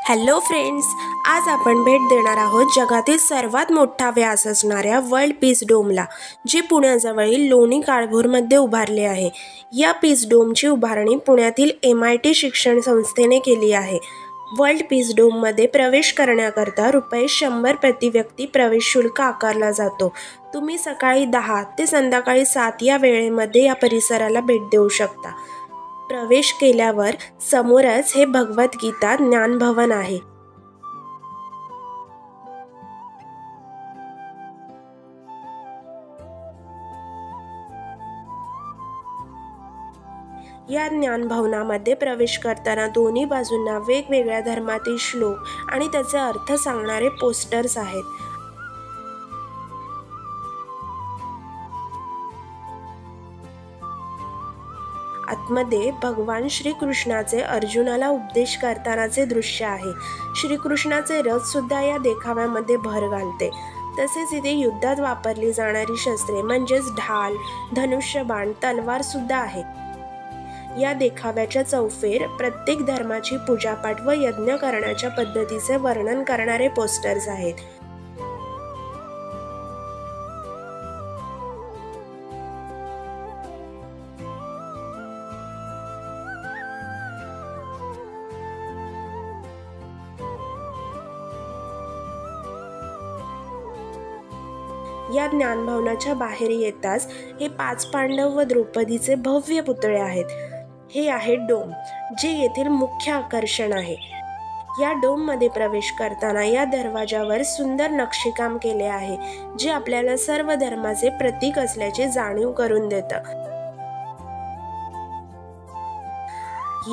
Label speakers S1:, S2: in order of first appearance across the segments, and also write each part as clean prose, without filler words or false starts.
S1: Hello friends, आज आपण भेट देणार आहोत जगातील सर्वात मोठा व्यास असणाऱ्या वर्ल्ड पीस डोमला, जे पुण्याजवळील लोणी काळभोरमध्ये उभारले आहे। या पीस डोमची उभारणी पुण्यातील MIT शिक्षण संस्थेने केली आहे। वर्ल्ड पीस डोममध्ये प्रवेश करण्याकरता ₹100 प्रति व्यक्ती प्रवेश शुल्क आकारला जातो। तुम्ही सकाळी 10 ते संध्याकाळी 7 या वेळेमध्ये या परिसराला भेट देऊ शकता। प्रवेश केल्यावर समोरच हे भगवद्गीता ज्ञान भवन आहे। या ज्ञान भवनामध्ये प्रवेश करताना दोन्ही बाजूंना वेगवेगळ्या धर्मातील श्लोक आणि त्याचे अर्थ सांगणारे पोस्टर्स आहेत। आतमध्ये भगवान श्रीकृष्णाचे अर्जुनाला उपदेश करतानाचे दृश्य आहे। श्रीकृष्णाचे रथ सुद्धा या देखाव्यामध्ये भर घालते। तसेच इथे युद्धात वापरली जाणारी शस्त्रे म्हणजेच ढाल, धनुष्यबाण, तलवार सुद्धा आहे। या देखाव्याच्या चौफेर प्रत्येक धर्माची पूजापाठ व यज्ञ करण्याच्या पद्धतीचे वर्णन करणारे पोस्टर्स आहेत। या ज्ञानभवनाच्या बाहेर येताच हे 5 पांडव व द्रौपदीचे भव्य पुतळे आहेत। हे आहे डोम, जे येथील मुख्य आकर्षण आहे। या डोममध्ये प्रवेश करताना या दरवाजावर सुंदर नक्षीकाम केले आहे, जे आपल्याला सर्व धर्माचे प्रतीक असल्याचे जाणीव करून देतं।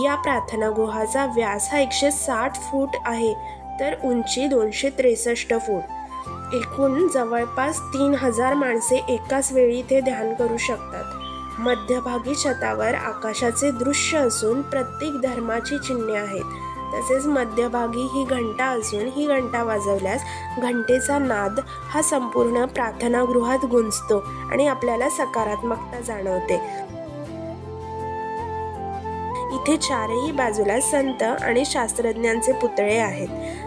S1: या प्रार्थनागृहाचा व्यास हा 160 फूट आहे, तर उंची 263 फूट। एकूण जवळपास 3000 माणसे एकाच वेळी इथे ध्यान करू शकतात। मध्यभागी छतावर आकाशाचे दृश्य असून प्रत्येक धर्माची चिन्हे आहेत। तसेच मध्यभागी ही घंटा असून ही घंटा वाजवल्यास घंटेचा नाद हा संपूर्ण प्रार्थनागृहात गुंजतो आणि आपल्याला सकारात्मकता जाणवते। इथे चारही बाजूला संत आणि शास्त्रज्ञांचे पुतळे आहेत।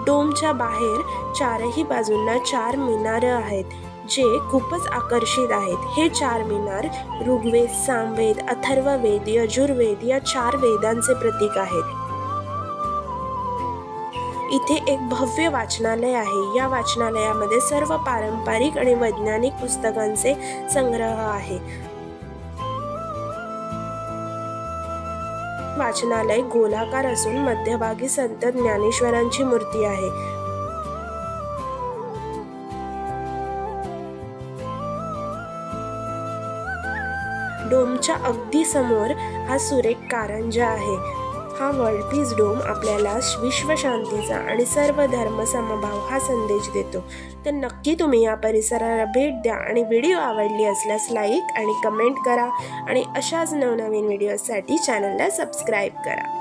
S1: डोमच्या बाहेर चारही बाजूंना 4 मिनार आहेत, जे खूपच आकर्षित आहेत। हे 4 मिनार ऋग्वेद, सामवेद, अथर्ववेद, यजुर्वेद या 4 वेदांचे प्रतीक आहेत। इथे एक भव्य वाचनालय आहे। या वाचनालयामध्ये सर्व पारंपरिक आणि वैज्ञानिक पुस्तकांचे संग्रह आहे। वाचनालय गोलाकार असून मध्यभागी संत ज्ञानेश्वरांची मूर्ती आहे। डोमच्या अगदी समोर हा सुरेख कारंजा आहे। हा वर्ल्ड पीस डोम आपल्याला विश्वशांतीचा आणि सर्व धर्म समभाव हा संदेश देतो। तर नक्की तुम्ही या परिसराला भेट द्या आणि व्हिडिओ आवडली असल्यास लाईक आणि कमेंट करा आणि अशाच नवनवीन व्हिडिओसाठी चॅनलला सबस्क्राईब करा।